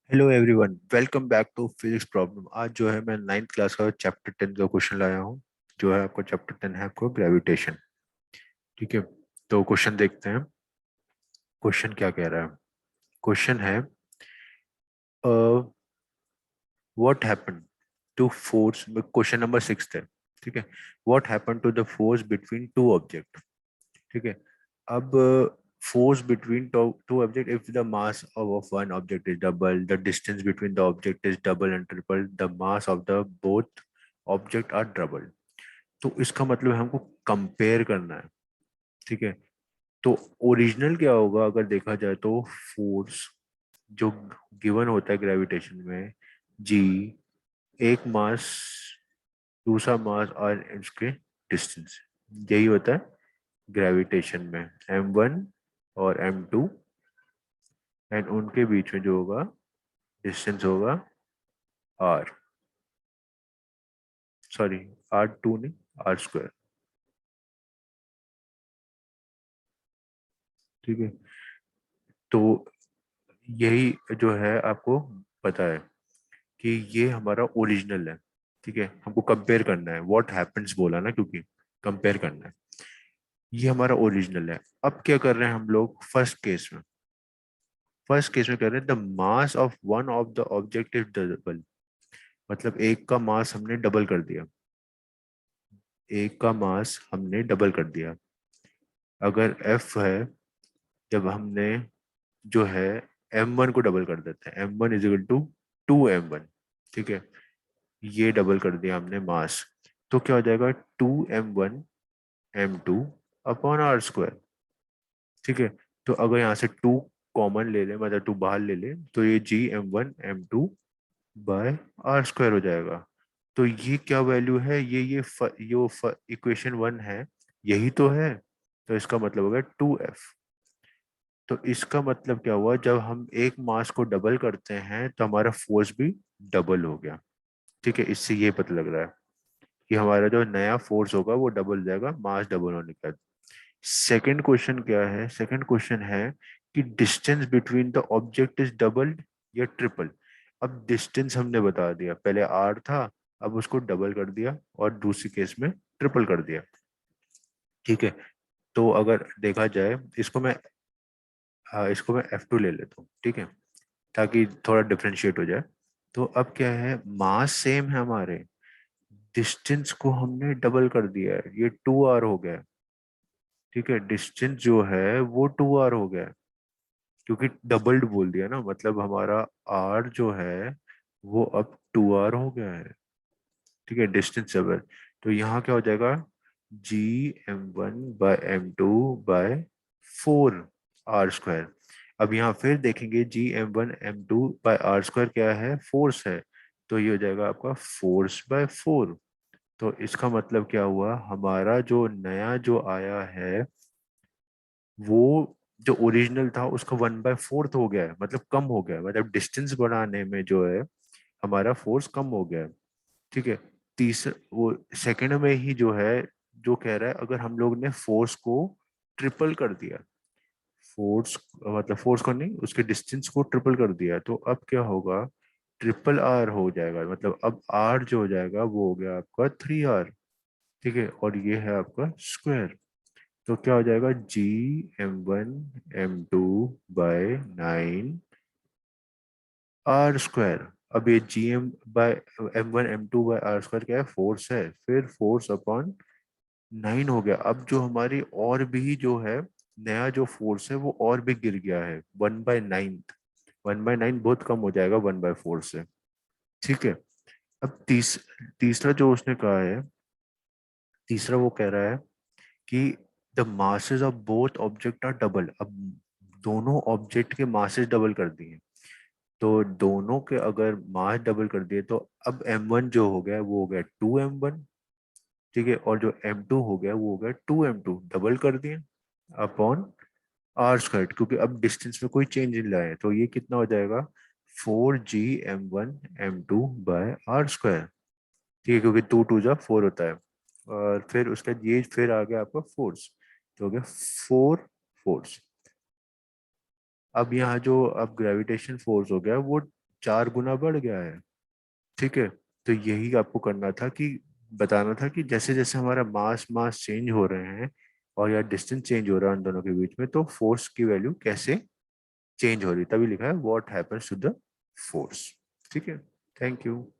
Hello everyone, welcome back to physics problem. आज जो है मैं नाइन्थ क्लास का चैप्टर 10 का क्वेश्चन लाया हूँ। जो है आपको चैप्टर 10 है आपको ग्रेविटेशन। ठीक है, तो क्वेश्चन देखते हैं। क्वेश्चन क्या कह रहा है? क्वेश्चन है what happen to force. Question number 6 है। ठीक है, what happen to the force between two object. ठीक है, अब force between two objects, if the mass of one object is double, the distance between the object is double and triple, the mass of the both object are double। तो इसका मतलब है हमको compare करना है। ठीक है, तो ओरिजिनल क्या होगा अगर देखा जाए तो फोर्स जो गिवन होता है ग्रेविटेशन में, जी, एक मास, दूसरा मास और इसके डिस्टेंस, यही होता है ग्रेविटेशन में। m1 और m2, एंड उनके बीच में जो होगा डिस्टेंस होगा r, सॉरी r2 नहीं, r²। ठीक है, तो यही जो है आपको पता है कि ये हमारा ओरिजिनल है। ठीक है, हमको कंपेयर करना है, व्हाट हैपेंस बोला ना, क्योंकि कंपेयर करना है। ये हमारा ओरिजिनल है। अब क्या कर रहे हैं हम लोग फर्स्ट केस में? फर्स्ट केस में कर रहे हैं the mass of one of the object is double. मतलब एक का मास हमने डबल कर दिया। एक का मास हमने डबल कर दिया। अगर F है, जब हमने जो है M1 को डबल कर देते हैं, M1 is equal to 2m1। ठीक है, ये डबल कर दिया हमने मास। तो क्या हो जाएगा? 2m1 m2 upon r²। ठीक है, तो अगर यहाँ से 2 कॉमन ले लें, मतलब 2 बाहर ले लें, तो ये g m1 m2 bye r² हो जाएगा। तो ये क्या वैल्यू है? ये इक्वेशन 1 है, यही तो है। तो इसका मतलब हो गया 2f। तो इसका मतलब क्या हुआ? जब हम एक मास को डबल करते हैं तो हमारा फोर्स भी डबल हो गया। ठीक है, इससे ये पता लग रहा है कि हमारा जो नया फोर्स होगा वो डबल हो जाएगा मास डबल होने के बाद। सेकंड क्वेश्चन क्या है? सेकंड क्वेश्चन है कि distance between the object is doubled या ट्रिपल। अब डिस्टेंस हमने बता दिया, पहले r था, अब उसको डबल कर दिया और दूसरी केस में ट्रिपल कर दिया। ठीक है, तो अगर देखा जाए इसको मैं F2 ले लेता हूँ। ठीक है, ताकि थोड़ा डिफरेंशिएट हो जाए। तो अब क्या है, मास सेम है हमारे, डिस्टेंस को हमने डबल कर दिया है, ये 2r हो गया है। ठीक है, डिस्टेंस जो है वो 2r हो गया है, क्योंकि डबल्ड बोल दिया ना, मतलब हमारा r जो है वो अब 2r हो गया है। ठीक है, डिस्टेंस डबल। तो यहाँ क्या हो जाएगा? g m1 by m2 by 4r²। अब यहाँ फिर देखेंगे g m1 m2 by r² क्या है? फोर्स है। तो ये हो जाएगा आपका फोर्स बाय 4। तो इसका मतलब क्या हुआ? हमारा जो नया जो आया है वो जो ओरिजिनल था उसका 1/4 हो गया है, मतलब कम हो गया है, मतलब डिस्टेंस बढ़ाने में जो है हमारा फोर्स कम हो गया है। ठीक है, तीसरा वो सेकंड में ही जो है, जो कह रहा है अगर हम लोग ने फोर्स को ट्रिपल कर दिया, फोर्स मतलब फोर्स को नहीं, उसके डिस्टेंस को ट्रिपल कर दिया, तो अब क्या होगा? ट्रिपल आर हो जाएगा, मतलब अब आर जो हो जाएगा वो हो गया आपका 3r। ठीक है, और ये है आपका स्क्वायर। तो क्या हो जाएगा? g m1 m2 by 9r²। अब ये gm/m1 m2 by r² क्या है? फोर्स है, फिर फोर्स अपॉन 9 हो गया। अब जो हमारी और भी जो है नया जो फोर्स है वो और भी गिर गया है, 1/9। 1/9 बहुत कम हो जाएगा 1/4 से। ठीक है, अब तीसरा जो उसने कहा है, तीसरा वो कह रहा है कि the masses of both object are double. अब दोनों ऑब्जेक्ट के मासेस डबल कर दिए, तो दोनों के अगर मास डबल कर दिए तो अब m1 जो हो गया वो हो गया 2m1। ठीक है, और जो m2 हो गया वो हो गया 2m2, डबल कर दिए अपॉन r², क्योंकि अब डिस्टेंस में कोई चेंज नहीं लाए, तो ये कितना हो जाएगा? 4g m1 m2 by r²। ठीक है, क्योंकि 2 2 जा 4 होता है। और फिर उसका ये फिर आ गया आपका फोर्स, तो हो गया 4 फोर्स। अब यहाँ जो अब ग्रेविटेशन फोर्स हो गया वो 4 गुना बढ़ गया है। ठीक है, तो यही आपको करना था कि बताना था कि जैसे जैसे हमारा मास मास चेंज हो रहे हैं और या डिस्टेंस चेंज हो रहा है उन दोनों के बीच में, तो फोर्स की वैल्यू कैसे चेंज हो रही है, तभी लिखा है what happens to the force. ठीक है, थैंक यू।